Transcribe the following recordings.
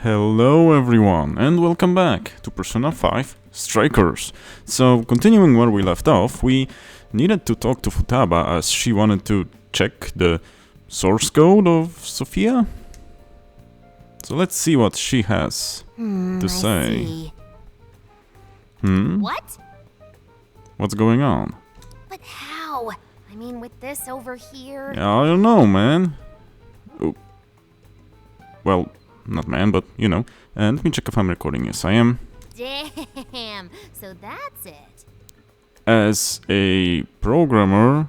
Hello everyone and welcome back to Persona 5 Strikers. So, continuing where we left off, we needed to talk to Furaba as she wanted to check the source code of Sophia. So let's see what she has to say. See. What? What's going on? But how? I mean, with this over here... I don't know, man. Oh. Well, not man, but you know. And let me check if I'm recording. Yes, I am. Damn, so that's it. As a programmer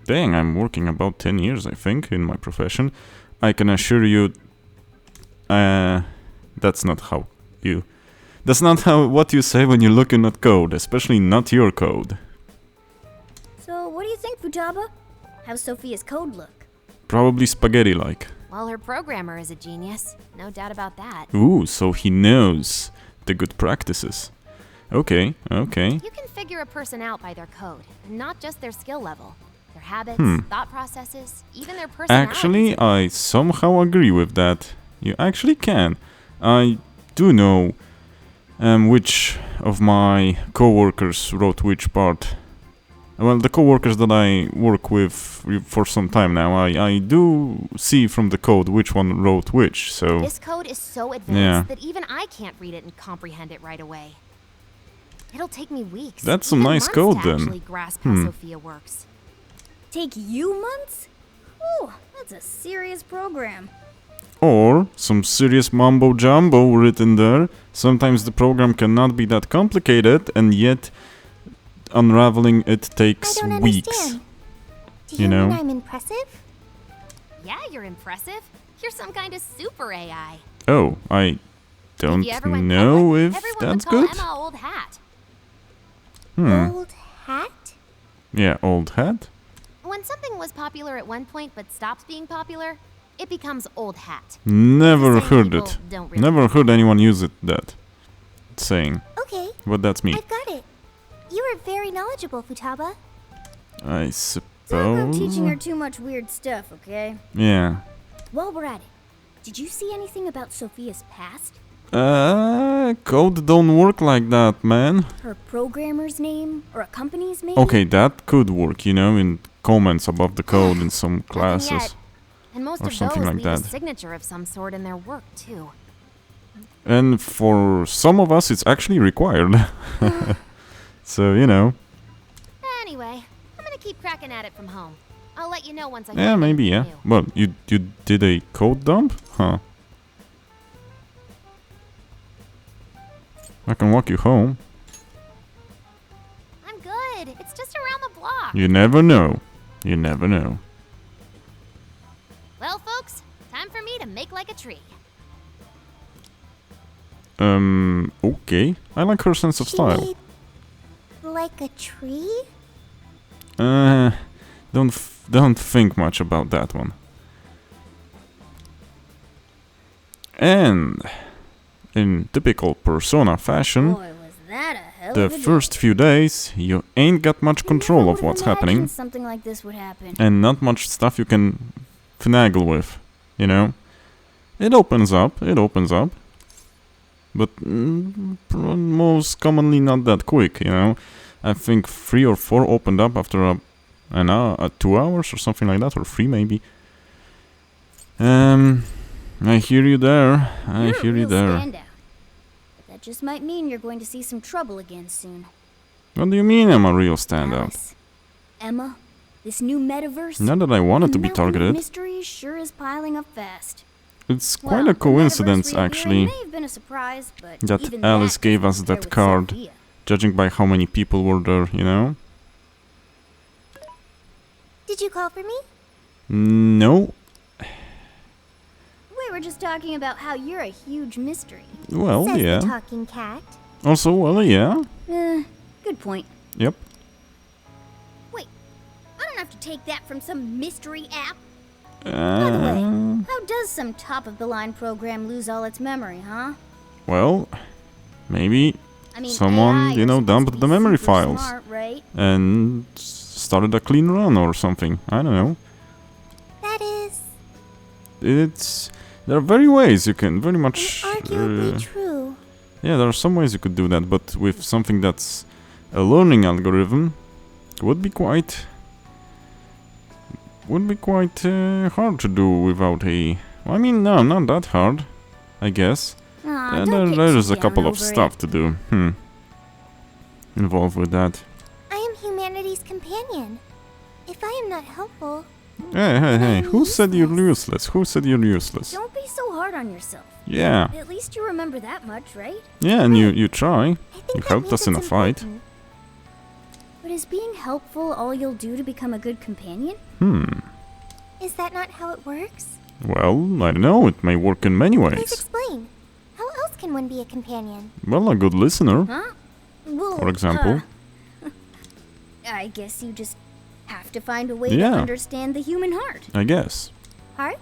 I'm working about 10 years, I think, in my profession. I can assure you, that's not what you say when you're looking at code, especially not your code. So, what do you think, Furaba? How's Sophia's code look? Probably spaghetti-like. Well, her programmer is a genius. No doubt about that. Ooh, so he knows the good practices. Okay. You can figure a person out by their code, and not just their skill level. Their habits, thought processes, even their personality. Actually, I somehow agree with that. You actually can. I do know which of my co-workers wrote which part. Well, the co-workers that I work with for some time now, I do see from the code which one wrote which, so... This code is so advanced that even I can't read it and comprehend it right away. It'll take me weeks. That's some nice code, then. Actually grasp how Sophia works. Take you months? Whew, that's a serious program. Or some serious mumbo-jumbo written there. Sometimes the program cannot be that complicated, and yet unraveling it takes I don't weeks. understand. Do you know? mean I'm impressive? Yeah, you're impressive. You're some kind of super AI. Oh, I don't If you ever went know public, if everyone that's would call good. Emma Old Hat. Old hat? Yeah, old hat. When something was popular at one point but stops being popular, it becomes old hat. Never Saying heard people it. don't really Never heard anyone use that saying. Okay, But that's me. I've got it. You are very knowledgeable, Furaba. I Don't suppose. go teaching her too much weird stuff, okay? Yeah. While we're at it, did you see anything about Sophia's past? Code don't work like that, man. Her programmer's name? Or a company's name? Okay, that could work, you know, in comments above the code in some Nothing classes. yet. And most or of something those like leave a that. signature of some sort in their work too. And for some of us, it's actually required. So, you know. Anyway, I'm gonna keep cracking at it from home. I'll let you know once I Yeah, find maybe, yeah. anything new. Well, you did a code dump? Huh. I can walk you home. I'm good. It's just around the block. You never know. You never know. Well, folks, time for me to make like a tree. Okay. I like her sense of style. She made like a tree? Don't think much about that one. And in typical Persona fashion, Boy, was that a hell the of a day. first few days you ain't got much control Never of what's would've happening, imagined something like this would happen. and not much stuff you can finagle with, you know? It opens up, but most commonly not that quick, you know? I think 3 or 4 opened up after an hour, 2 hours or something like that, or 3 maybe. I hear you there. I You're hear a you real there. standout. But that just might mean you're going to see some trouble again soon. What do you mean I'm a real standout? Alice, Emma, this new metaverse. Not that I wanted to the be mountain of targeted. mystery sure is piling up fast. It's quite Well, a the coincidence, metaverse reappearing actually, may have been a surprise, but that even Alice that gave doesn't us compare that with card, Sophia. judging by how many people were there, you know? Did you call for me? No. We were just talking about how you're a huge mystery. Well, Says yeah. the talking cat. Also, well, yeah. Good point. Yep. Wait, I don't have to take that from some mystery app. By the way, how does some top-of-the-line program lose all its memory, huh? Well, maybe I mean, someone, AI you are know, supposed dumped to be the memory super files smart, right? and started a clean run or something. I don't know. That is... It's There are very ways you can very much... Arguably true. yeah, there are some ways you could do that, but with something that's a learning algorithm, it would be quite... hard to do without a... I mean, no, not that hard, I guess. Aw, And don't get there's too a couple down of over stuff it. to do. Involved with that. I am humanity's companion. If I am not helpful, Hey, who said you're useless? Who said you're useless? don't be so hard on yourself. Yeah, At least you remember that much, right? yeah, and you try. I think You that helped means us in a it's fight. important. But is being helpful all you'll do to become a good companion? Is that not how it works? Well, I don't know, it may work in many Please ways. explain. How else can one be a companion? Well, a good listener, Huh? Well, for example. I guess you just have to find a way Yeah. to understand the human heart. I guess. Hearts?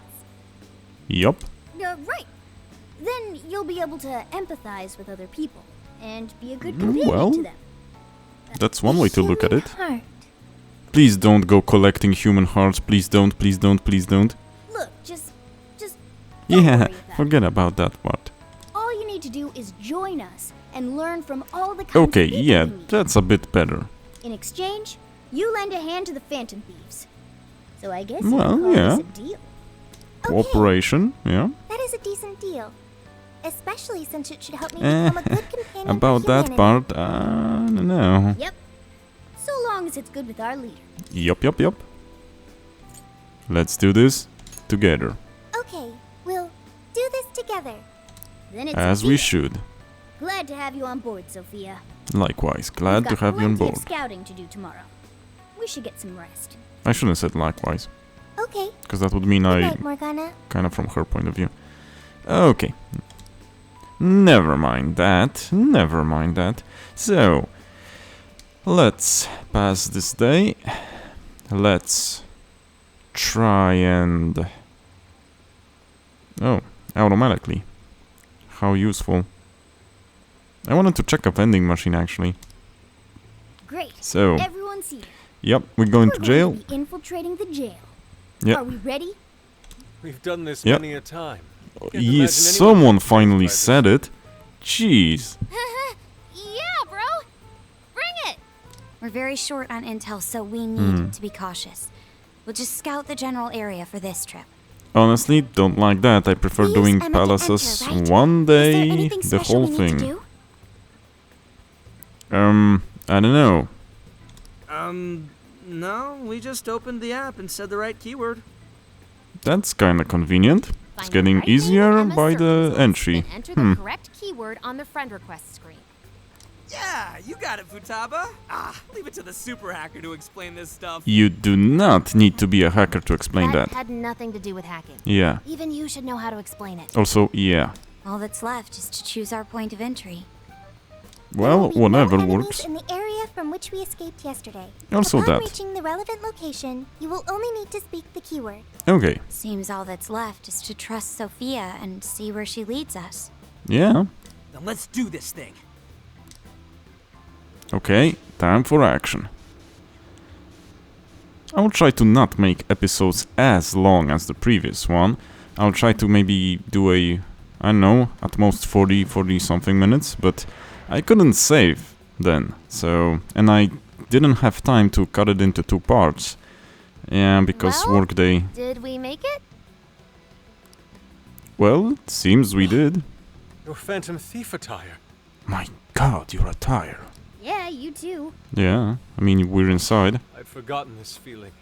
Yup. Right. Then you'll be able to empathize with other people and be a good companion well, to them. That's one way to look at it. Heart. Please don't go collecting human hearts. Please don't, please don't, please don't. Look, just don't Yeah, worry about forget about that part. all you need to do is join us and learn from all the kinds Okay, of people yeah, we meet. that's a bit better. In exchange, you lend a hand to the Phantom Thieves. So I guess Well, you call yeah. this a deal. Cooperation, yeah. That is a decent deal. Especially since it should help me Eh, become a good companion About for that humanity. part, I don't know. Yep. So long as it's good with our leader. Yup. Let's do this together, Okay, we'll do this together. Then it's as a we deal. should. Glad to have you on board, Sophia. Likewise, glad We've to got have you on plenty of board. scouting to do tomorrow. We should get some rest. I shouldn't have said likewise, Okay. because that would mean Good I... night, Morgana. kind of from her point of view. Okay. Never mind that. So, let's pass this day. Let's try and... Oh, automatically. How useful. I wanted to check a vending machine actually. Great. So, Everyone seated. yep, we're going to We're jail. going to be infiltrating the jail. Yep. Are we ready? We've done this Yep. many a time. Can't Yes, imagine anyone someone being finally surprised said it. Jeez. Yeah, bro. Bring it. We're very short on intel, so we need to be cautious. We'll just scout the general area for this trip. Honestly, don't like that. I prefer We use doing Emma to palaces enter, right? one Is there day, anything the special whole we need to thing. do? I don't know. No, we just opened the app and said the right keyword. That's kinda convenient. It's Find the getting right name in easier Emma's by search the results, entry. then enter the correct keyword on the friend request screen. Yeah, you got it, Futaba. Leave it to the super hacker to explain this stuff. You do not need to be a hacker to explain That that. had nothing to do with hacking. Yeah. Even you should know how to explain it. Also, yeah. All that's left is to choose our point of entry. Well, There will be whatever no enemies works. in the area from which we escaped yesterday. Also Upon that. reaching the relevant location, you will only need to speak the keyword. Okay. Seems all that's left is to trust Sophia and see where she leads us. Yeah. Then let's do this thing. Okay. Time for action. I will try to not make episodes as long as the previous one. I'll try to maybe do a, I don't know, at most 40 something minutes, but I couldn't save then, so, and I didn't have time to cut it into 2 parts. Yeah, because Well? workday. Did we make it? Well, it seems we did. Your Phantom Thief attire. My god, you're a tire. Yeah, you too. Yeah, I mean, we're inside. I'd forgotten this feeling.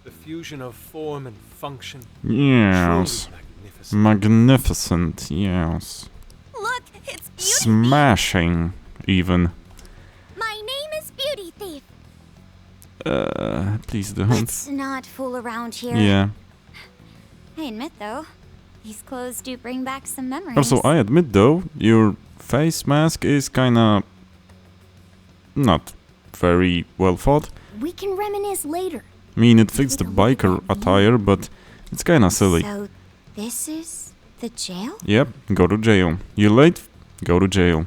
The fusion of form and function. Yes. Truly magnificent. Magnificent, yes. Look, it's Beauty. Smashing, even. My name is Beauty Thief. Please don't. Let's not fool around here. Yeah. I admit, though, these clothes do bring back some memories. Also, I admit though, your face mask is kinda not very well thought. We can reminisce later. I mean, it fits the Take a look at biker that attire, but it's kinda silly. So, this is the jail? Yep, go to jail. You late? Go to jail.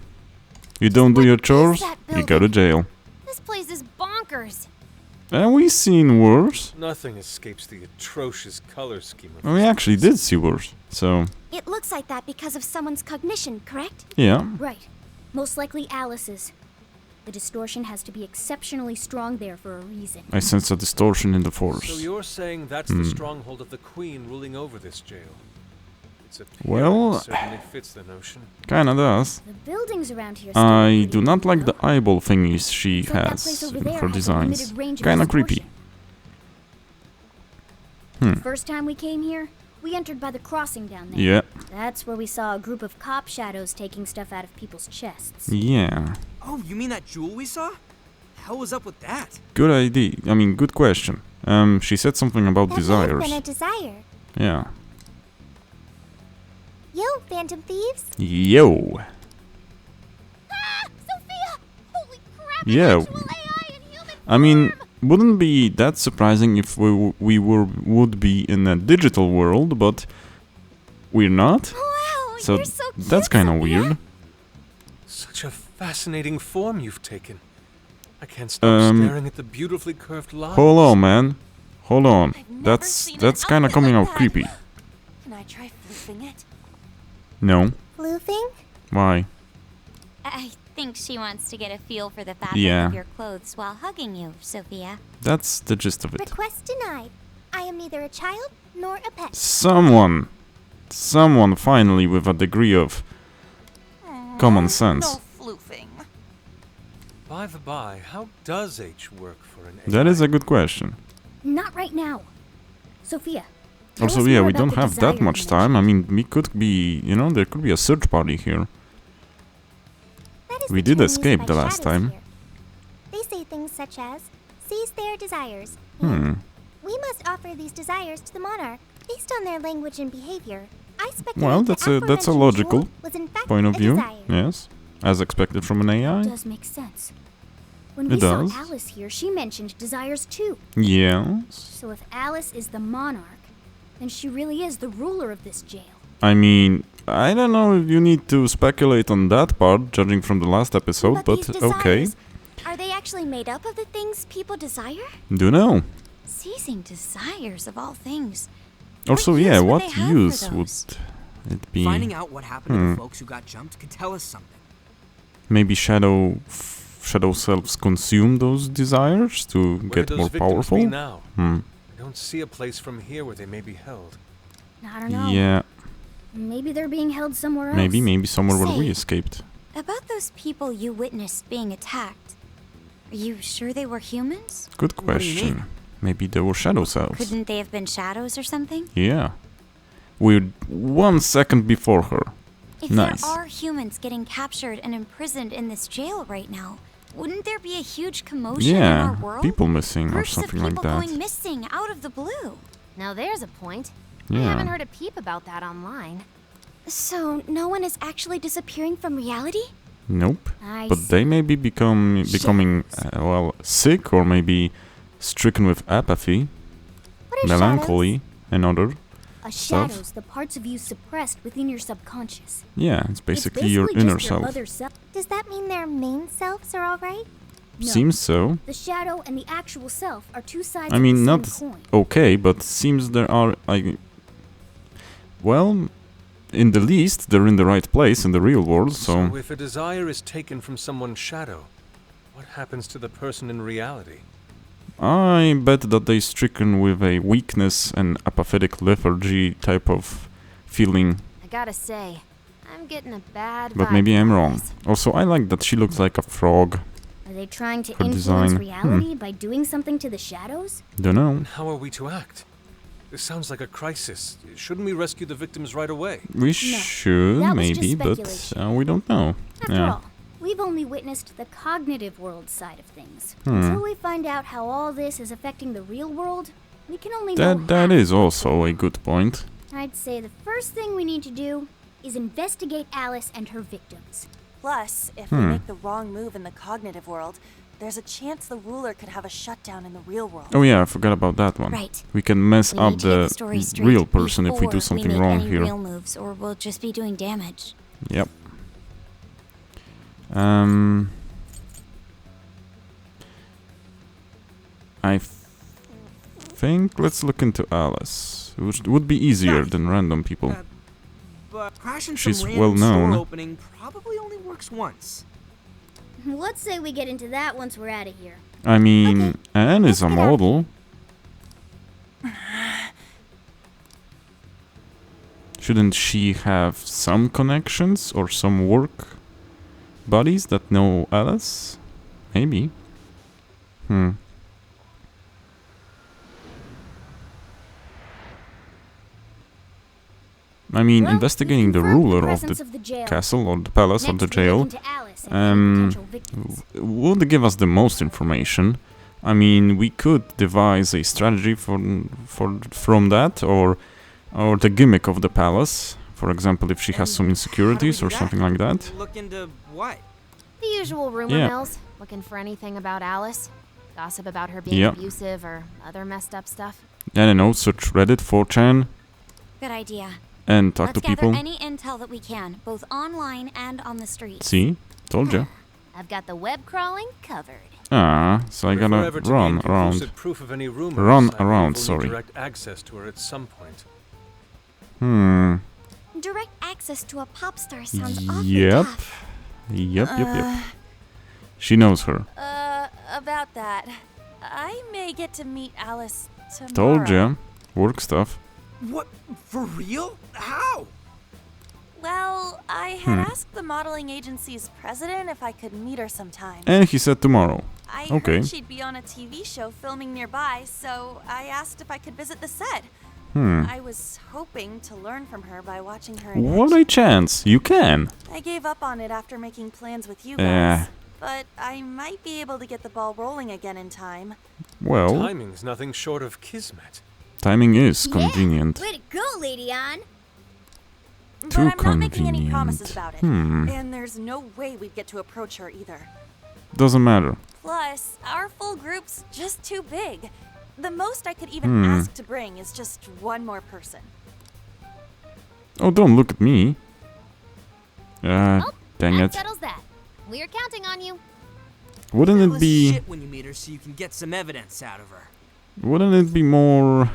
You don't do What your is chores? that You go to building? jail. This place is bonkers. And we seen worse. Nothing escapes the atrocious color scheme of We this actually place. did see worse. So, It looks like that because of someone's cognition, correct? Yeah. Right. Most likely Alice's. The distortion has to be exceptionally strong there for a reason. I sense a distortion in the So force. you're saying that's the stronghold of the Queen ruling over this jail? Its Well, appearance certainly fits the notion. Kinda does. The buildings around here I do not like the eyeball thingies she It's like that has place over in there her has a designs. limited range of Kinda distortion. creepy. The first time we came here, we entered by the crossing down there. Yeah. That's where we saw a group of cop shadows taking stuff out of people's chests. Yeah. Oh, you mean that jewel we saw? Hell was up with that? Good idea. I mean, good question. She said something about desires. desire. Yeah. Yo, Phantom Thieves. Yo. Sophia! Holy crap! Yeah. Actual AI in human I mean, wouldn't be that surprising if would be in a digital world, but we're not. Wow, So you're so cute, that's kind of Sophia. weird. Such a fascinating form you've taken. I can't stop staring at the beautifully curved lines. Hold on, man. Hold on. never That's seen an kind of outfit coming like out that. creepy. Can I try floofing it? No. Floofing? Why? I think she wants to get a feel for the fabric Yeah. of your clothes while hugging you, Sophia. That's the gist of it. Request denied. I am neither a child nor a pet. Someone finally with a degree of common sense. floofing. By the by, how does H work for an AI? That is a good question. Not right now. Sophia. tell Also, us yeah, more we about don't the have that desire much you time. I mean, we could be, there could be a search party here. We did escape the last time. They say things such as, seize their desires. Hmm. We must offer these desires to the monarch based on their language and behavior. I speculate Well, the that's a aforementioned logical jewel was in fact point of a view. desire. Yes, as expected from an AI. Does make sense. When It we saw does. Alice here, she mentioned desires too. Yes. So if Alice is the monarch, then she really is the ruler of this jail. I mean, I don't know if you need to speculate on that part, judging from the last episode, but these okay. desires, are they actually made up of the things people desire? Do know. Seizing desires of all things. Also, use yeah, would what they have for use would those? it be? Finding out what happened to the folks who got jumped could tell us something. Maybe shadow selves consume those desires to Where get do those more victims powerful. be now? Hmm. I don't see a place from here where they may be held. I don't know. Yeah, Maybe they're being held somewhere else. maybe somewhere where we Say. escaped. About those people you witnessed being attacked, are you sure they were humans? Good What do you question. mean? Maybe they were shadow selves. Couldn't they have been shadows or something? Yeah. We're 1 second before her. If Nice. there are humans getting captured and imprisoned in this jail right now, wouldn't there be a huge commotion in our Yeah, world? people missing or Groups of something like people that. going missing out of the blue. Now there's a point. I Yeah. haven't heard a peep about that online. So no one is actually disappearing from reality? Nope. I But they may be becoming sick or maybe stricken with apathy, What are melancholy, and other. A stuff. shadow's the parts of you suppressed within your subconscious. Yeah, it's It's basically your just inner your self. other self. Does that mean their main selves are alright? No. Seems so. The shadow and the actual self are two sides I of mean, the not same coin. okay, but seems there are. Well, in the least, they're in the right place in the real world. So So if a desire is taken from someone's shadow, what happens to the person in reality? I bet that they stricken with a weakness and apathetic lethargy type of feeling. I gotta say, I'm getting a bad But vibe maybe I'm from wrong. this. Also, I like that she looks like a frog. Are they trying to Her influence design. reality by doing something to the shadows? Don't know. And how are we to act? This sounds like a crisis. Shouldn't we rescue the victims right away? We should, that was just maybe, but speculation. we don't know. After Yeah. all, we've only witnessed the cognitive world side of things. Hmm. Until we find out how all this is affecting the real world, we can only know That half. is also a good point. I'd say the first thing we need to do is investigate Alice and her victims. Plus, if we make the wrong move in the cognitive world, there's a chance the ruler could have a shutdown in the real world. Oh yeah, I forgot about that one. Right. We can mess We up need to get the the story straight real person if we before do something make wrong any here. real moves, or we'll just be doing damage. Yep. I think let's look into Alice. It would be easier than random people. but crashing She's some random well known. store opening probably only works once. Let's say we get into that once we're out of here. I mean, Okay, Anne is a let's get out of model. Shouldn't she have some connections or some work buddies that know Alice? Maybe. I mean, Well, investigating the we've confirmed ruler of presence the jail. castle or the palace or Next, the we jail look into Alice and any potential victims. would give us the most information. I mean, we could devise a strategy from that, or the gimmick of the palace. For example, if she has And some how do we insecurities do or that? something like that. Look into what? The usual rumor Yeah. mills, looking for anything about Alice. Gossip about her being Yeah. abusive or other messed up stuff. I don't know, search Reddit, 4chan, Good idea. and talk Let's to people. gather any intel that we can, both online and on the streets. See? Told ya. I've got the web crawling covered. Ah, so I If we're gotta ever to run gain around. conclusive proof of any rumors, Run I believe around, we'll sorry. need direct access to her at some point. Direct access to a pop star sounds awfully Yep. tough. Yep. She knows her. About that. I may get to meet Alice tomorrow. Told ya. Work stuff. What? For real? How? Well, I had asked the modeling agency's president if I could meet her sometime. And he said tomorrow. I okay. heard she'd be on a TV show filming nearby, so I asked if I could visit the set. I was hoping to learn from her by watching her in What a action. chance. You can. I gave up on it after making plans with you Eh. guys. But I might be able to get the ball rolling again in time. Well, Timing's nothing short of kismet. timing is convenient. Way to go, Lady Anne. But Too I'm not making any promises convenient. about it. And there's no way we'd get to approach her either. Doesn't matter. Plus, our full group's just too big. The most I could even ask to bring is just one more person. Oh, don't look at me. Dang That it. settles that. We're counting on you. Wouldn't Tell it us be... shit when you meet her so you can get some evidence out of her. Wouldn't it be more...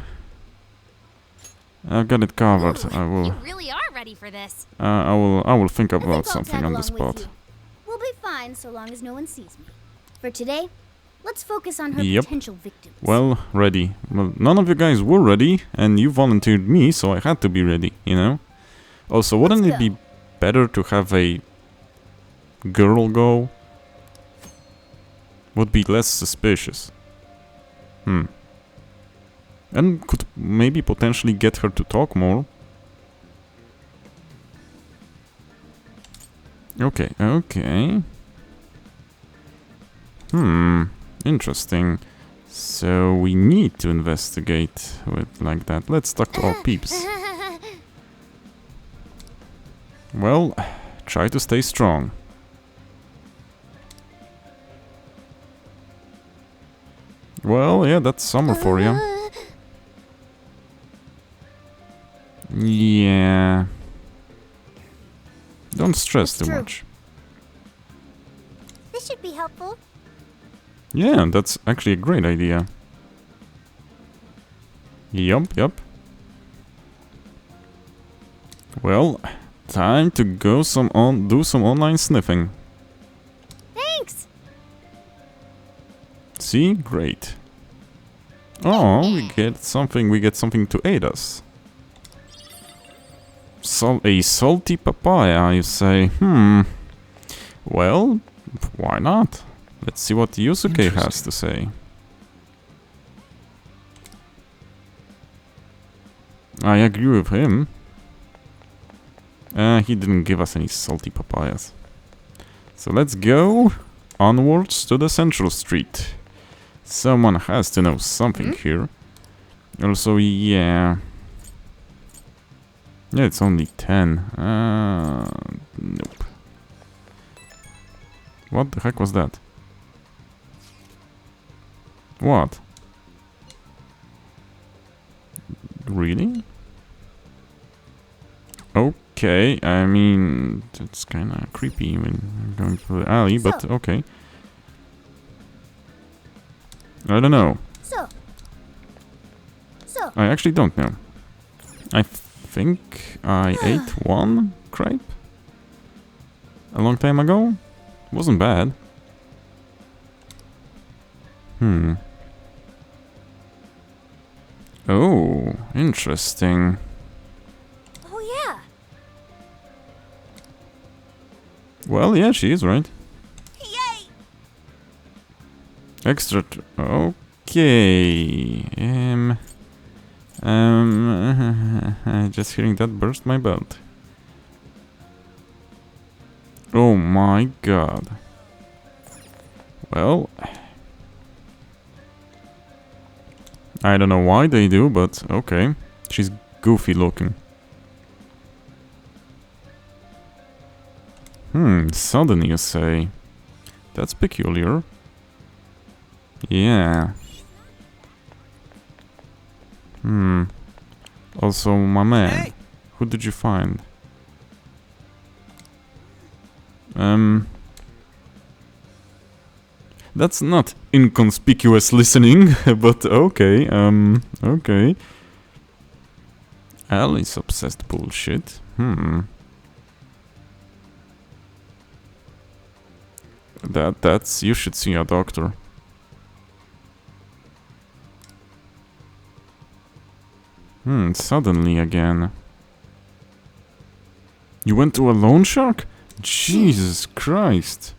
I've got it covered. I You will... really are ready for this. I will think I think about I'll something tag on the along with spot. you. We'll be fine so long as no one sees me. For today, let's focus on her Yep. potential victims. Well, ready. Well, none of you guys were ready, and you volunteered me, so I had to be ready, you know? Also, wouldn't Let's it be go. better to have a girl go? Would be less suspicious. And could maybe potentially get her to talk more. Okay. Interesting. So we need to investigate with like that. Let's talk to our peeps. Well, try to stay strong. Well, yeah, that's summer for you. Yeah. Don't stress That's too true. much. This should be helpful. Yeah, that's actually a great idea. Yup. Well, time to go do some online sniffing. Thanks. See? Great. Oh, we get something to aid us. A salty papaya, you say? Well, why not? Let's see what Yusuke has to say. I agree with him. He didn't give us any salty papayas. So let's go onwards to the central street. Someone has to know something here. Also, yeah. Yeah, it's only 10. Nope. What the heck was that? What? Really? Okay, I mean, it's kinda creepy when you're going through the alley, but So- okay. I don't know. So. I actually don't know. I think I ate one crepe a long time ago. Wasn't bad. Oh, interesting. Oh, yeah. Well, yeah, she is right. Yay! Extra. Okay. Just hearing that burst my belt. Oh my god. Well, I don't know why they do, but okay. She's goofy looking. Sudden you say. That's peculiar. Yeah. Also, my man. Hey! Who did you find? That's not inconspicuous listening, but okay, okay. Alice obsessed bullshit. That's... you should see a doctor. Suddenly again. You went to a loan shark? Jesus Christ.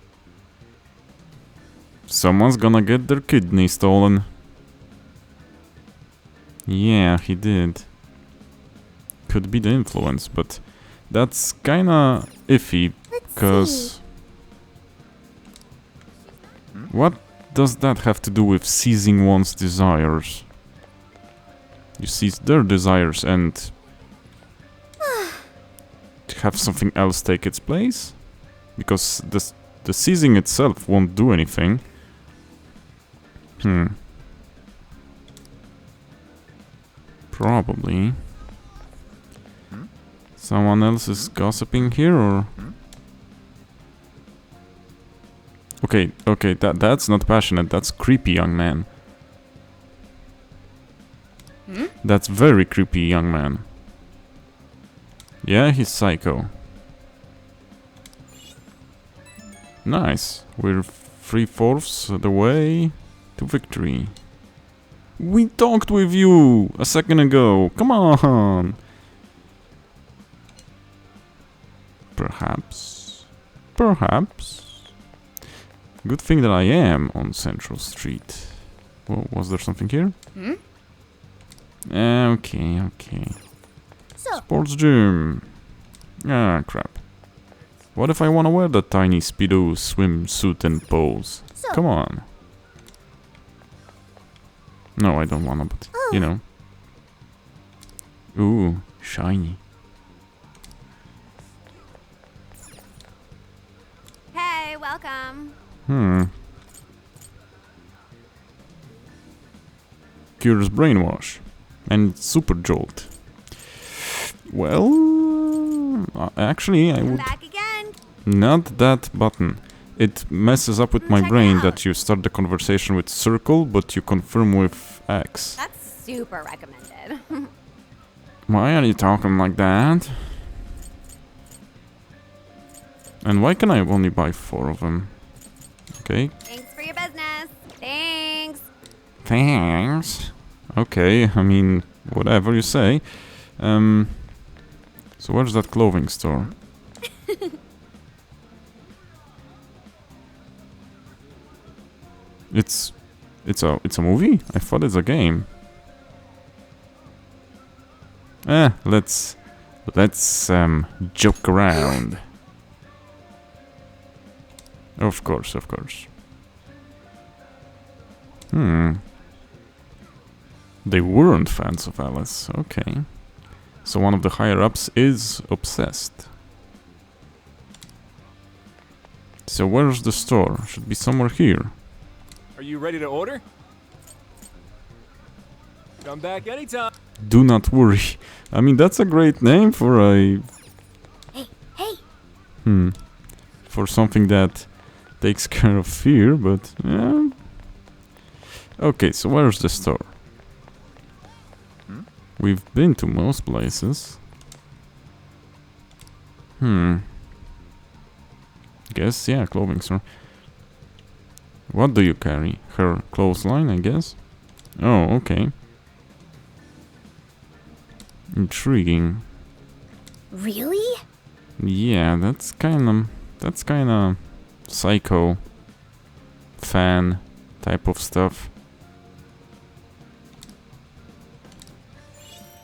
Someone's gonna get their kidney stolen. Yeah, he did. Could be the influence, but that's kinda iffy, cause... What does that have to do with seizing one's desires? You seize their desires and... have something else take its place? Because the seizing itself won't do anything. Probably. Someone else is gossiping here, or... Okay, that's not passionate, that's creepy, young man. That's very creepy, young man. Yeah, he's psycho. Nice. We're 3/4 the way to victory. We talked with you a second ago. Come on. Perhaps. Good thing that I am on Central Street. Well, was there something here? Okay. So, Sports gym. Ah, crap. What if I want to wear that tiny Speedo swimsuit and pose? So- Come on. No, I don't want to, but, you know. Ooh, shiny. Hey, welcome. Cures brainwash. And super jolt. Well, actually, I would... Back again. Not that button. It messes up with my Check it brain out. that you start the conversation with circle, but you confirm with X. That's super recommended. Why are you talking like that? And why can I only buy 4 of them? Okay. Thanks for your business. Thanks. Thanks. Okay, I mean, whatever you say. So where's that clothing store? It's a movie? I thought it's a game. Let's joke around. Of course. They weren't fans of Alice, okay. So one of the higher-ups is obsessed. So where's the store? Should be somewhere here. Are you ready to order? Come back anytime. Do not worry. I mean, that's a great name for a... hey. For something that takes care of fear, but... yeah. Okay, so where's the store? We've been to most places. Guess, yeah, clothing store. What do you carry? Her clothesline, I guess? Oh, okay. Intriguing. Really? Yeah, that's kinda psycho fan type of stuff.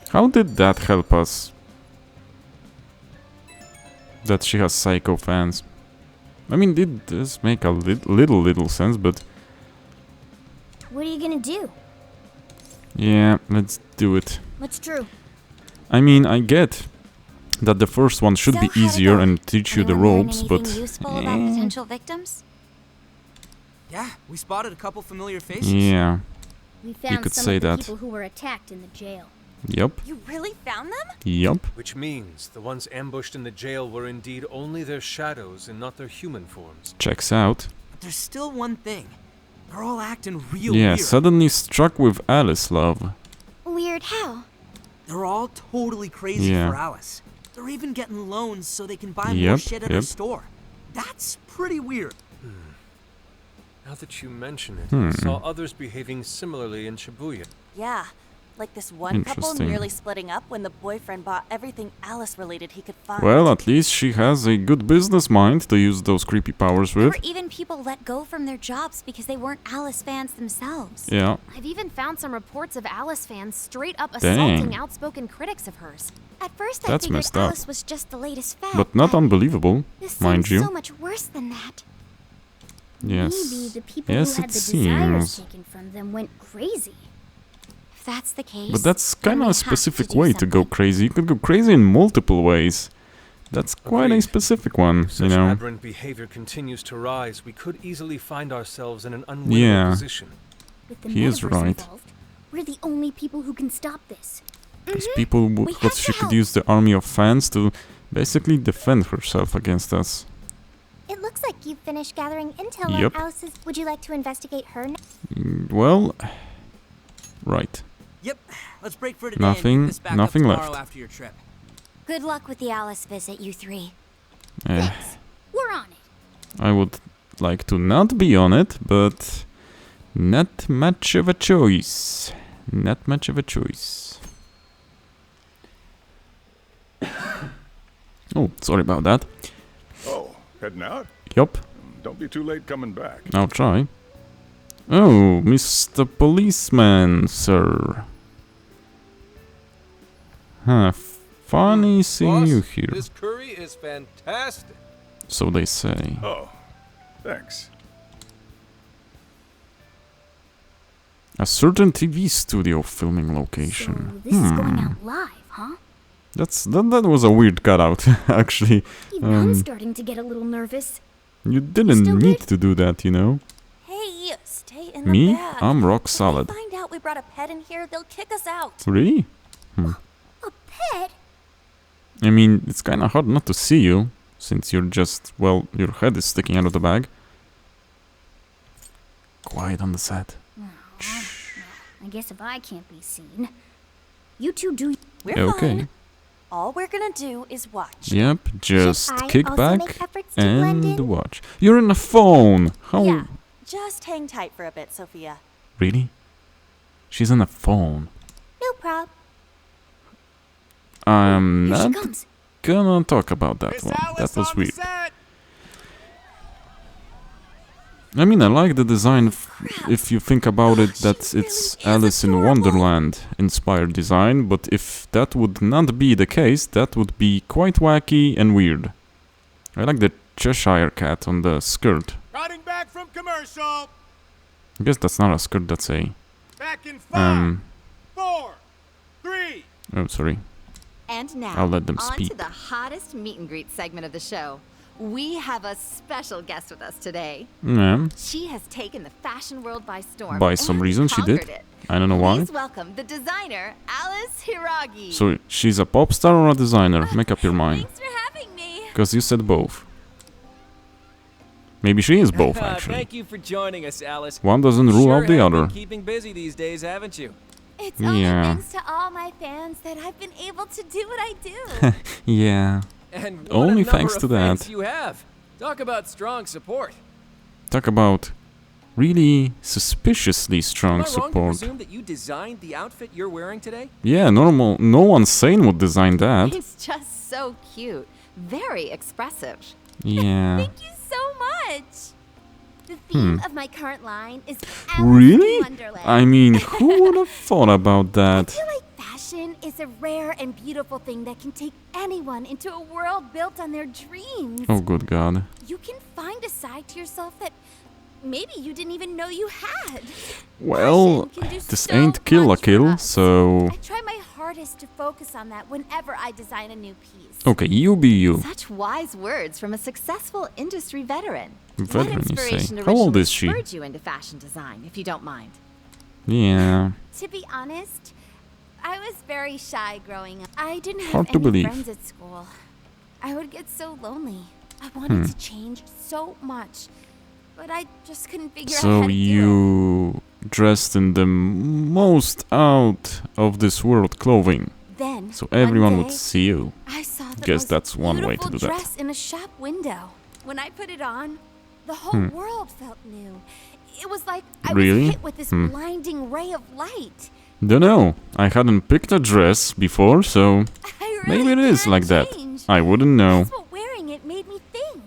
How did that help us? That she has psycho fans. I mean, it does make a little sense, but What are you gonna do? yeah, let's do it. What's true? I mean, I get that the first one should So be how'd it easier go? and teach you the Anyone learn ropes, but anything useful about potential victims? Yeah, we spotted a couple familiar faces. yeah, We found could some say of the that. people who were attacked in the jail. yep, You really found them? yep. Which means the ones ambushed in the jail were indeed only their shadows and not their human forms. Checks out. But there's still one thing. They're all acting real Yeah, weird. suddenly struck with Alice love. Weird how? They're all totally crazy Yeah. for Alice. They're even getting loans so they can buy more Yep, shit at her yep. store. That's pretty weird. Now that you mention it, I saw others behaving similarly in Shibuya. Yeah. Like this one couple Interesting. nearly splitting up when the boyfriend bought everything Alice related he could find. Well, at least she has a good business mind to use those creepy powers There with. were even people let go from their jobs because they weren't Alice fans themselves. Yeah, I've even found some reports of Alice fans straight up Dang. assaulting outspoken critics of hers. At first, That's I figured messed up. Alice was just the latest fad, but not unbelievable, this mind seems you. so much worse than that. Yes. Maybe the people Yes, who had it the desires seems. taken from them went crazy. If that's the case, But that's then kind we of a have to specific do way to go something. crazy. You could go crazy in multiple ways. That's quite a Agreed. specific one, If you such know. aberrant behavior continues to rise, we could easily find ourselves in an unwinnable Yeah. position. With the He is metaverse right. involved, we're the only people who can stop this. These people, We what have she to could help. use the army of fans to basically defend herself against us. It looks like you've finished gathering intel Yep. on Alice's. Would you like to investigate her now? Well, right. Yep. Let's break for today Nothing- and pick this back nothing up tomorrow left. after your trip. Good luck with the Alice visit, you three. Eh, We're on it. I would like to not be on it, but not much of a choice. Not much of a choice. Oh, sorry about that. Oh, heading out? Yup, Don't be too late coming back. I'll try. Oh, Mr. Policeman, sir. Huh, funny seeing you here. This curry is fantastic. So they say. Oh, thanks. A certain TV studio filming So location. this is going out live, huh? That was a weird cutout, actually. Even I'm starting to get a little nervous. You didn't still need good? to do that, you know. Hey, stay in the Me? bag. I'm rock If solid. they find out we brought a pet in here, they'll kick us out. Really? A pet? I mean, it's kinda hard not to see you, since you're just, well, your head is sticking out of the bag. Quiet on the set. I guess if I can't be seen, you two do. We're Okay. fine. All we're gonna do is watch. Yep, just I kick also back make efforts to blend and in? watch. You're in a phone! How? Yeah, just hang tight for a bit, Sophia. Really? She's on a phone. No prob. I'm Here she not comes. gonna talk about that one. That was weird. I mean, I like the design if you think about it, that She really it's is Alice in adorable. Wonderland inspired design, but if that would not be the case, that would be quite wacky and weird. I like the Cheshire cat on the skirt. Riding back from commercial. I guess that's not a skirt, that's a... Back in 5, 4, 3. Oh, sorry. And now, I'll let them on speak. to the hottest meet and greet segment of the show. We have a special guest with us today. Yeah, She has taken the fashion world by storm. by some and reason she did. conquered it. I don't know why. Please welcome the designer, Alice Hiragi. So, she's a pop star or a designer? Make up your mind. Thanks for having me. Because you said both. Maybe she is both, actually. Thank you for joining us, Alice. One doesn't rule out the other. Keeping busy these days, haven't you? It's Yeah. only thanks to all my fans that I've been able to do what I do. Yeah. And And what only a number thanks of to fans that. you have. Talk about strong support. Talk about really suspiciously strong Am I wrong to support. presume that you designed the outfit you're wearing today? Yeah, normal. No one sane would design that. He's just so cute. Very expressive. Yeah. Thank you so much. The theme of my current line is Alice Really? in Wonderland. I mean, who would have thought about I that? feel like fashion is a rare and beautiful thing that can take anyone into a world built on their dreams. Oh, good God. You can find a side to yourself that maybe you didn't even know you had. Well, Fashion can do this so ain't Kill la much for Kill, us. so... I try my hardest to focus on that whenever I design a new piece. Okay, you be you. Such wise words from a successful industry veteran. Veteran, What you say. inspiration How old originally is she? spurred you into fashion design, if you don't mind? Yeah. To be honest, I was very shy growing up. I didn't have Hard to any believe. friends at school. I would get so lonely. I wanted to change so much, but I just couldn't figure out how So to do you dressed in the most out of this world clothing. it. Then, So one everyone would day, see you. I saw the Guess most that's one way to beautiful do that. dress in a shop window. When I put it on, the whole world felt new. It was like I Really? was hit with this blinding ray of light. Dunno. I hadn't picked a dress before, so I really maybe it is can like that. change. I wouldn't know. That's what wearing it made me think.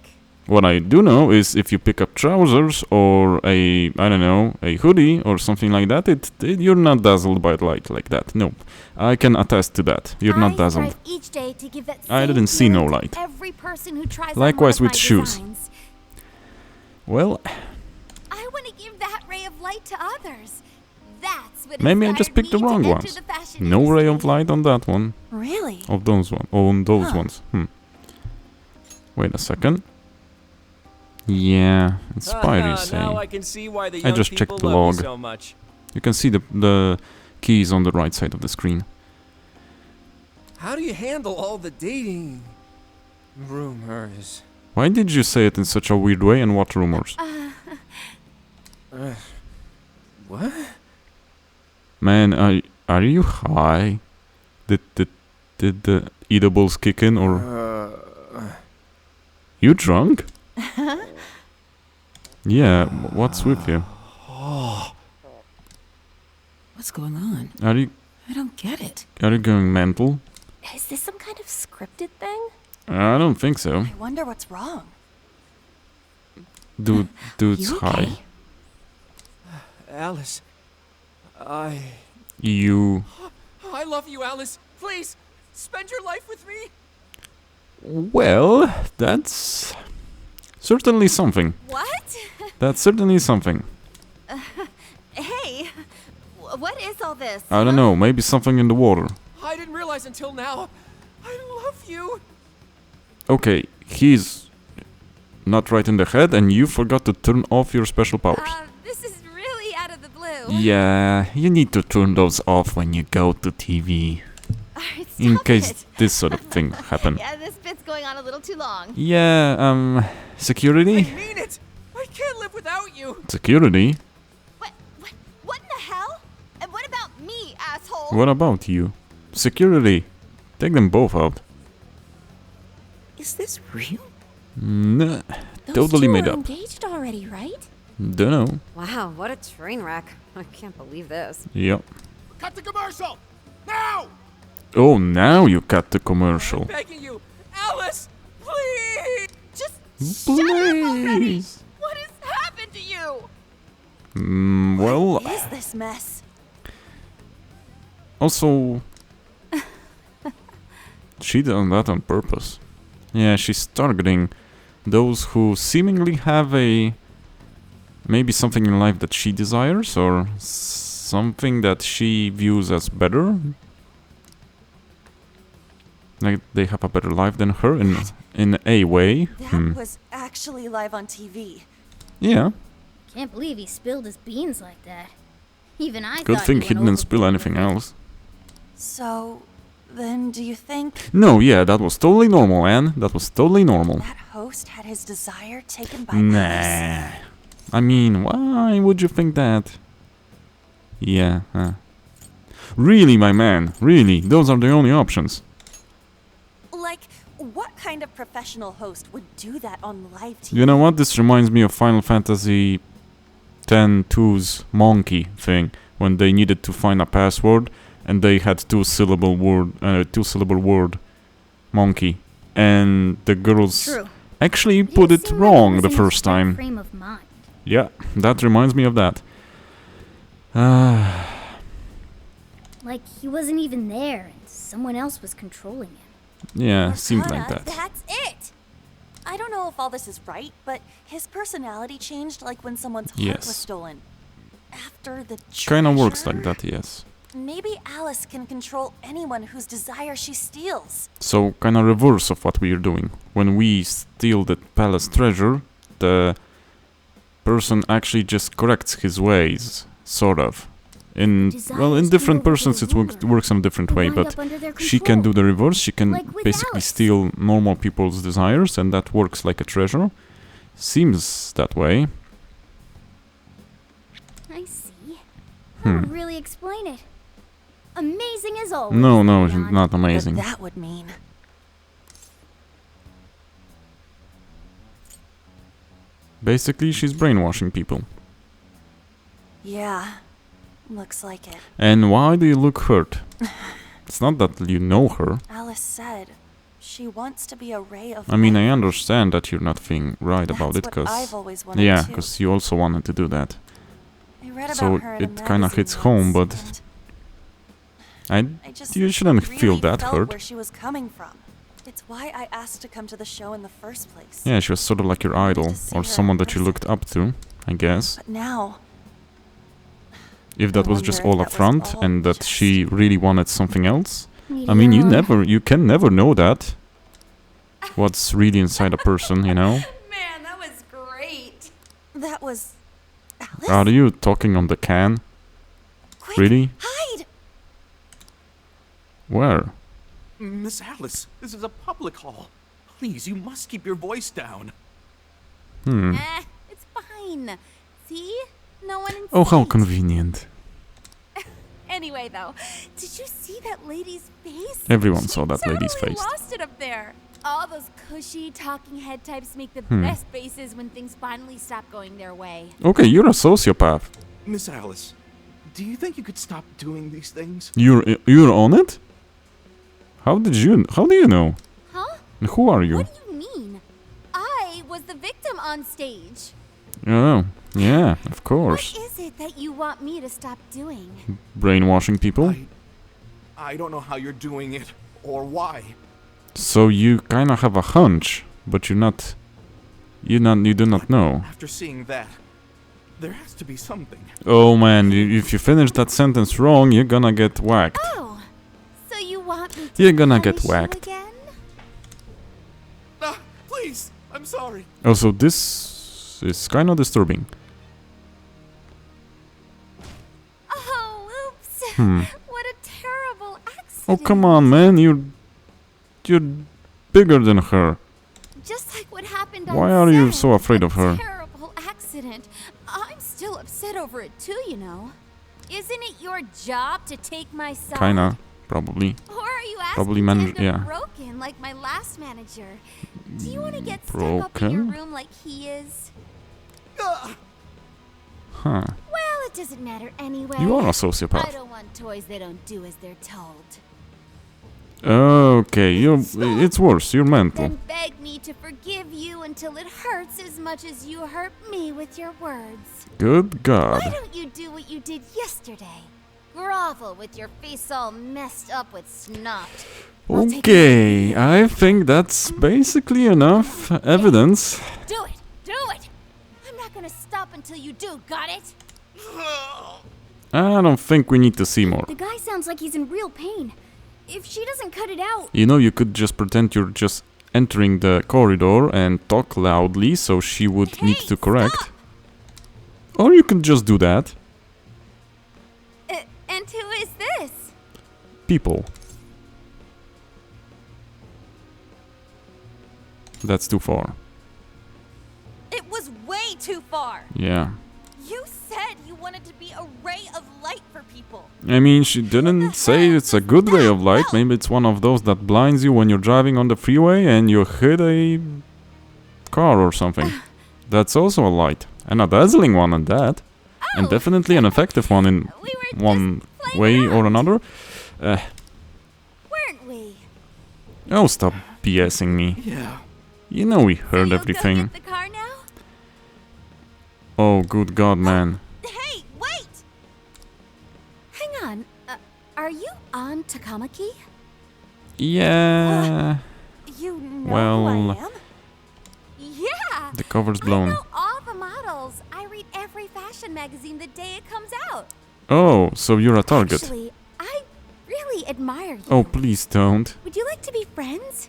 What I do know is if you pick up trousers or a, I don't know, a hoodie or something like that, you're not dazzled by light like that. Nope. I can attest to that. You're not I dazzled. strive each day to give that I same didn't see no feeling to light. Every person who tries Likewise on one with of my shoes. designs. Well, I want to give that ray of light to others. That's what maybe I just inspired picked the me to wrong enter ones. the fashion No ray industry. of light on that one. Really? Of those one. On those ones. Wait a second. Yeah, inspired you say. Now I can see why the I young just people checked the love log. you so much. You can see the keys on the right side of the screen. How do you handle all the dating rumors? Why did you say it in such a weird way and what rumors? What? Man, are you high? Did the eatables kick in or you drunk? Yeah, what's with you? What's going on? Are you I don't get it. going mental? Is this some kind of scripted thing? I don't think so. I wonder what's wrong. Dude's You high. okay? Alice, You I love you, Alice. Please, spend your life with me. well, that's certainly something. What? That's certainly something. Hey, what is all this? I don't know, maybe something in the water. I didn't realize until now. I love you. Okay, he's not right in the head and you forgot to turn off your special powers. This is really out of the blue. Yeah, you need to turn those off when you go to TV. In case this sort of thing happen. Yeah, this bit's going on a little too long. Yeah, security? I mean it. I can't live without you. Security? What in the hell? And what about me, asshole? What about you? Security. Take them both out. Is this real? Nah, Those totally two made are up. engaged already, right? Dunno. Wow, what a train wreck. I can't believe this. Yep. Cut the commercial! Now! Oh, now you cut the commercial. I'm begging you, Alice, please. Just shut up already! Please. What has happened to you? Well, What is this mess? also, she done that on purpose. Yeah, she's targeting those who seemingly have maybe something in life that she desires or something that she views as better. Like they have a better life than her in a way. That was actually live on TV. Yeah. Can't believe he spilled his beans like that. Even I Good thought thing he he went didn't spill overboard with anything it. else. So, then do you think No, yeah, that was totally normal, Anne. That was totally normal. that host had his desire taken by Alice? Nah. I mean, why would you think that? Yeah. Really, my man. Really, those are the only options. Like, what kind kind of professional host would do that on live TV? You know what? This reminds me of Final Fantasy X-2's monkey thing, when they needed to find a password and they had two-syllable word monkey, and the girls actually put it wrong the first time. Frame of mind. Yeah, that reminds me of that. Like he wasn't even there and someone else was controlling him. Yeah, seemed like that. That's it! I don't know if all this is right, but his personality changed like when someone's heart was stolen. After the Kinda works like that, yes. Maybe Alice can control anyone whose desire she steals. So, kinda reverse of what we are doing. When we steal the palace treasure, the person actually just corrects his ways, sort of. In different persons it works in a different way, but she can do the reverse. She can basically steal normal people's desires, and that works like a treasure. Seems that way. I see. That would really explain it. Amazing as always. No, not amazing. But that would mean... Basically, she's brainwashing people. Yeah, looks like it. And why do you look hurt? It's not that you know her. Alice said she wants to be a ray of I mean, light. I understand that you're not feeling right about it, I've always because... wanted Yeah, too. because you also wanted to do that. I read about So her in a it kind of magazine hits home, once, but... I just you shouldn't really feel that felt hurt. where she was coming from. It's why I asked to come to the show in the first place. Yeah, she was sort of like your idol, or someone that you looked up to, I guess. But now... If that was just all up front, and that she really wanted something else. Leave I me mean, alone. you can never know that. What's really inside a person, you know? Man, that was great. That was... Alice? Are you talking on the can? Quick, Really? hide! Where? Miss Alice, this is a public hall. Please, you must keep your voice down. It's fine. See? No one in Oh, how sight. convenient. Anyway, though, did you see that lady's face? Everyone saw that lady's face. Lost it up there. All those cushy talking head types make the best faces when things finally stop going their way. Okay, you're a sociopath. Miss Alice, do you think you could stop doing these things? You're on it? How do you know? Huh? And who are you? What do you mean? I was the victim on stage. Oh, yeah, of course. What is it that you want me to stop doing? Brainwashing people. I don't know how you're doing it, or why. So you kind of have a hunch, but you do not know. After seeing that, there has to be something. Oh man, if you finish that sentence wrong, you're gonna get whacked. Oh, so you want me to You're gonna get punish you whacked. again? Please, I'm sorry. Also, this is kind of disturbing. Oh, oops. What a terrible accident. Oh come on, man, you're bigger than her. Just like what happened Why on are you set. so afraid of her? Terrible accident. I'm still upset over it too, you know. Isn't it your job to take my side? Kinda, probably. Or are you asking Probably me manage- to end up yeah. broken like my last manager? Do you want to get stuck up in your Broken? room like he is? Huh. Well, it doesn't matter anyway. You are a I sociopath. don't want toys that don't do as they're told. Okay, it's worse, you're mental. Then beg me to forgive you until it hurts as much as you hurt me with your words. Good God. Why don't you do what you did yesterday? Grovel with your face all messed up with snot. Okay, I think that's basically enough evidence. Do it! Do it! I'm not gonna stop until you do, got it? I don't think we need to see more. The guy sounds like he's in real pain. If she doesn't cut it out... You know, you could just pretend you're just entering the corridor and talk loudly so she would need to correct. Stop! Or you could just do that. And who is this? People. That's too far. It was way too far. Yeah. You said you you wanted to be a ray of light for people. I mean, she didn't say it's a good ray of light. Maybe it's one of those that blinds you when you're driving on the freeway and you hit a car or something. That's also a light. And a dazzling one at that. And definitely an effective one in one way or another. Weren't we? Oh, stop BSing me. Yeah. You know we heard everything. Go get the car now? Oh, good God, man. Hey, wait! Hang on. Are you on Takamaki? Yeah. You know Well, who I am? Yeah! the cover's I blown. know all the models. I read every fashion magazine the day it comes out. Oh, so you're a target. Actually, I really admire you. Oh, please don't. Would you like to be friends?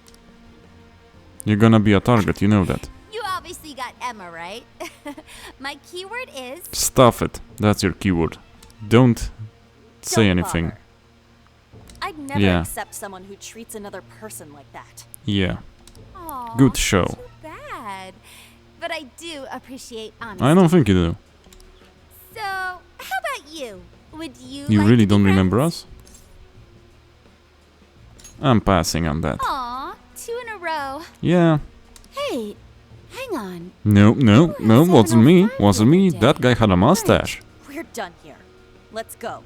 You're gonna be a target, you know that. You obviously got Emma, right? My keyword is... Stuff it. That's your keyword. Don't say Don't anything. bother. I'd never Yeah. accept someone who treats another person like that. Yeah. Aw, Good show. too bad. But I do appreciate honesty. I don't think you do. So, how about you? Would you You like really to be don't friends? remember us? I'm passing on that. Aw, 2 in a row. Yeah. Hey, hang on. No, wasn't me. 7:05 Wasn't me. the other That guy had a mustache. We're done here. Let's go.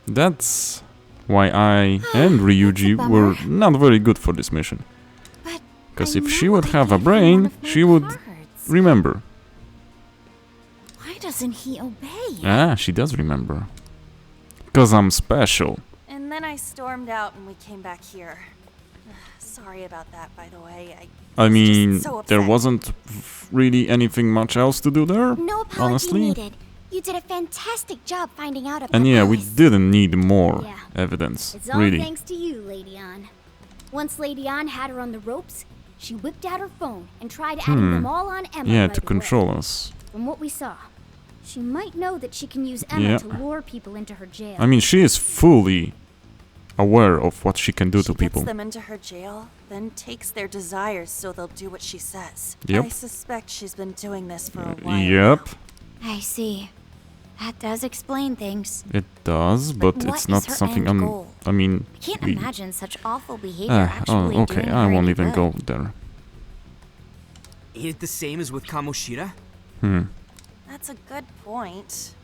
That's why I and Ryuji bummer. were not very good for this mission. But Because I if she know would I have a gave him one brain, of my she would cards. remember. Why doesn't he obey? Ah, she does remember. Because I'm special. And then I stormed out and we came back here. Sorry about that, by the way. I was mean, just so there upset. wasn't really anything much else to do there, No apology honestly. needed. You did a fantastic job finding out about And yeah, we Alice. didn't need more Yeah. evidence, It's all really. thanks to you, Lady Ann. Once Lady Ann had her on the ropes, she whipped out her phone and tried adding them all on Emma Yeah, right to away. control us. From what we saw, she might know that she can use Emma Yeah. to lure people into her jail. I mean, she is fully aware of what she can do to She people. gets them into her jail, then takes their desires so they'll do what she says. Yep. I suspect she's been doing this for a while. Yep, I see. That does explain things. it does, but what it's is not her something end goal? I mean, I can't we- imagine such awful behavior actually okay, doing I her won't any even good. go there. Ain't it the same as with Kamoshida? That's a good point.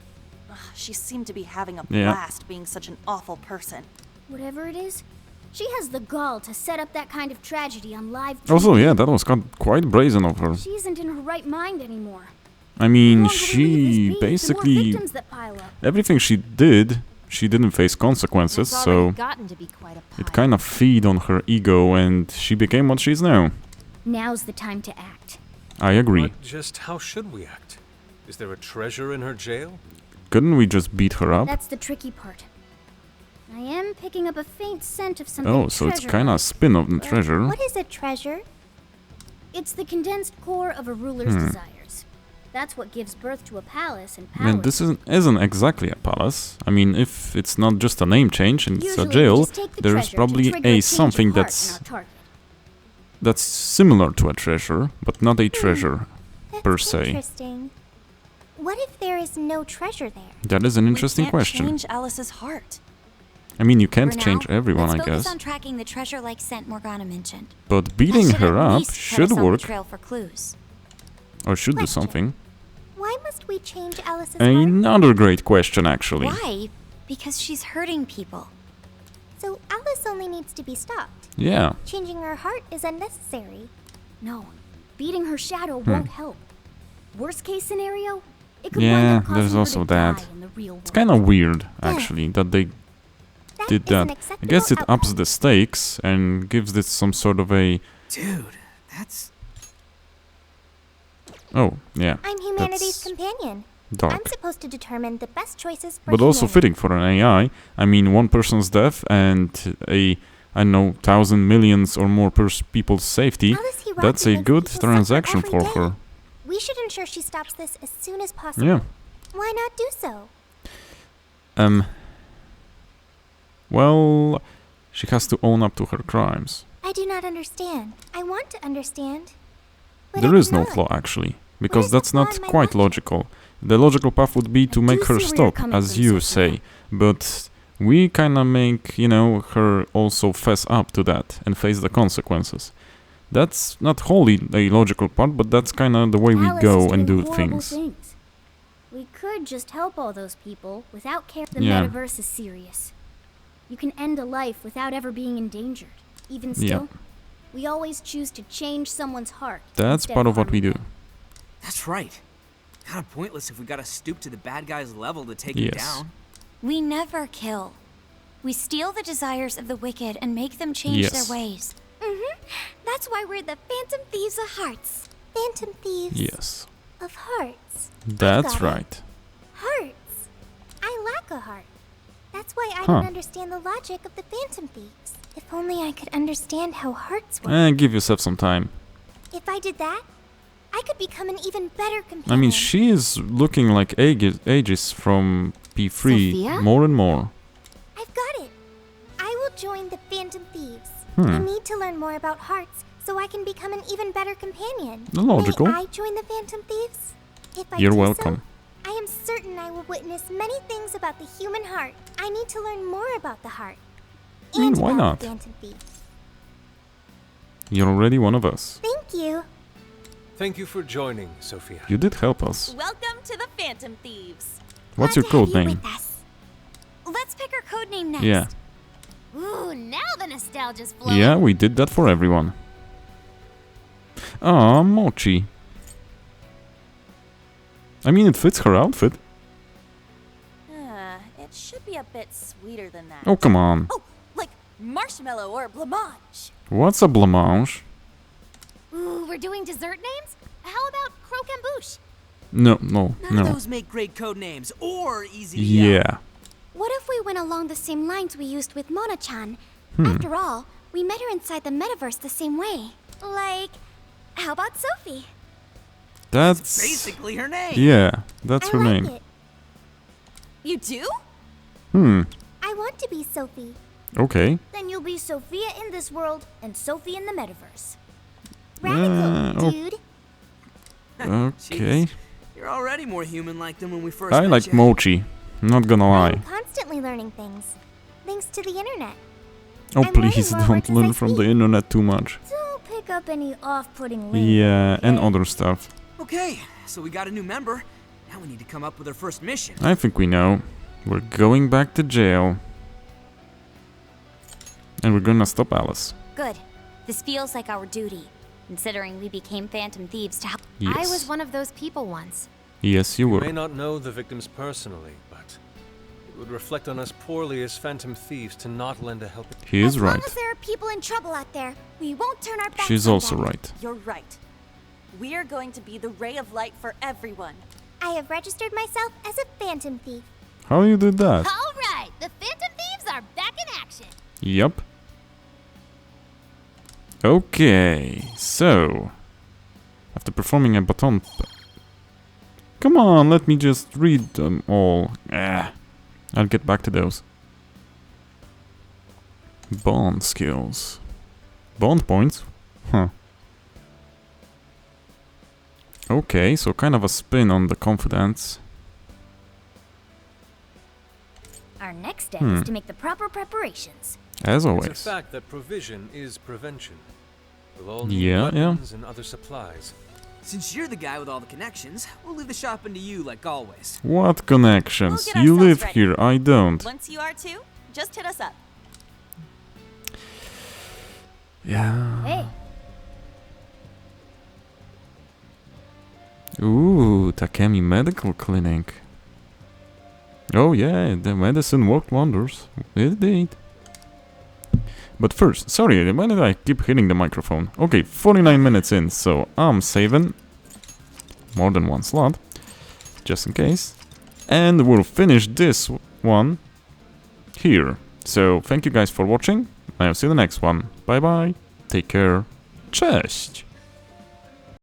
Ugh, she seemed to be having a Yeah. blast being such an awful person. Whatever it is, she has the gall to set up that kind of tragedy on live TV. Also, yeah, that was quite brazen of her. She isn't in her right mind anymore. I mean, The longer we she leave this be, the more basically victims that pile up. everything she did, she didn't face consequences, It's already so gotten to be quite a it pile. kind of feed on her ego, and she became what she's now. Now's the time to act. I agree. But just how should we act? Is there a treasure in her jail? Couldn't we just beat her up? That's the tricky part. I am picking up a faint scent of something Oh, so it's treasure-like. kind of a spin of the treasure. What is a treasure? It's the condensed core of a ruler's desires. That's what gives birth to a palace and I power. mean, this isn't exactly a palace. I mean, if it's not just a name change and it's Usually a we jail, just take the there's treasure to probably trigger a change of something heart in that's our target. similar to a treasure, but not a treasure That's per se. interesting. What if there is no treasure there? That is an We interesting can't question. change Alice's heart. I mean, you can't For now, change everyone, let's I focus guess. on tracking the treasure-like scent Morgana mentioned. But That beating should her at up least put should us on the work, trail for clues. or should do Question. something. Why must we change Alice's heart? Another great question, actually. Why? Because she's hurting people. So Alice only needs to be stopped. Yeah. Changing her heart is unnecessary. No, beating her shadow won't help. Worst case scenario, it could Yeah, wind up causing there's her also to die that. in the real world. It's kind of weird, actually, that they That did is an that. I acceptable guess it ups outcome. the stakes and gives this some sort of a... Dude, that's... Oh, yeah. I'm humanity's That's companion. I'm dark. supposed to determine the best choices for But also humanity. fitting for an AI. I mean, one person's death and I don't know, 1,000 millions or more people's safety. Alice Hiraki That's a makes good people suffer transaction every for day. her. We should ensure she stops this as soon as possible. Yeah. Why not do so? Well, she has to own up to her crimes. I do not understand. I want to understand. But There I is no cannot. flaw, actually. Because that's not quite logical. The logical path would be to make her stop, as you say. But we kinda make, you know, her also fess up to that and face the consequences. That's not wholly a logical part, but that's kinda the way we go and do things. We could just help all those people without care. The metaverse is serious. You can end a life without ever being endangered. Even still, we always choose to change someone's heart. That's part of what we do. That's right. Kinda pointless if we gotta stoop to the bad guy's level to take him down. We never kill. We steal the desires of the wicked and make them change their ways. That's why we're the Phantom Thieves of Hearts. Phantom Thieves Yes. of Hearts. That's right. Hearts. I lack a heart. That's why I don't understand the logic of the Phantom Thieves. If only I could understand how hearts work. Give yourself some time. If I did that, I could become an even better companion. I mean, she is looking like Aegis from P3 Sophia? more and more. I've got it. I will join the Phantom Thieves. I need to learn more about hearts so I can become an even better companion. Logical. May I join the Phantom Thieves? If I You're do welcome. So, I am certain I will witness many things about the human heart. I need to learn more about the heart. And why about not? the Phantom Thieves. You're already one of us. Thank you. Thank you for joining, Sophia. You did help us. Welcome to the Phantom Thieves. What's your code name? Let's pick our code name next. Yeah. Ooh, now the nostalgia's flowing. Yeah, we did that for everyone. Ah, Mochi. I mean, it fits her outfit. It should be a bit sweeter than that. Oh, come on. Oh, like marshmallow or blancmange. What's a blancmange? Ooh, we're doing dessert names? How about croquembouche? No. None of those make great code names or easy to Yeah. What if we went along the same lines we used with Mona-chan? After all, we met her inside the metaverse the same way. Like, how about Sophie? That's basically her name. Yeah, that's her I like name. it. You do? I want to be Sophie. Okay. Then you'll be Sophia in this world and Sophie in the metaverse. Radical, dude. Okay. Jeez, you're already more human-like than when we first I met like you. Mochi. Not gonna lie. I'm constantly learning things. Thanks to the internet. Oh, I'm please learning more don't words as learn I from the speak. internet too much. Don't pick up any off-putting lingo. Yeah, and other stuff. Okay, so we got a new member. Now we need to come up with our first mission. I think we know. We're going back to jail. And we're gonna stop Alice. Good. This feels like our duty, considering we became Phantom Thieves to help. Yes. I was one of those people once. Yes, you We were. may not know the victims personally, but it would reflect on us poorly as Phantom Thieves to not lend a helping. He is As long right. as there are people in trouble out there, we won't turn our backs She's on also them. right. You're right. We're going to be the ray of light for everyone. I have registered myself as a Phantom Thief. How you did that? All right, the Phantom Thieves are back in action. Yup. Okay, so after performing a baton. Come on, let me just read them all. I'll get back to those. Bond skills. Bond points? Huh. Okay, so kind of a spin on the confidence. Our next step is to make the proper preparations. As It's a always. fact that provision is prevention. We'll all need Yeah, weapons and other supplies. Since you're the guy with all the connections, we'll leave the shopping to you like always. What connections? We'll get You ourselves live ready. here, I don't. Once you are too, just hit us up. Yeah. Hey, Ooh, Takemi Medical Clinic. Oh yeah, the medicine worked wonders. It did. But first, sorry, why did I keep hitting the microphone? Okay, 49 minutes in, so I'm saving more than one slot, just in case. And we'll finish this one here. So, thank you guys for watching. I'll see you in the next one. Bye bye. Take care. Cześć!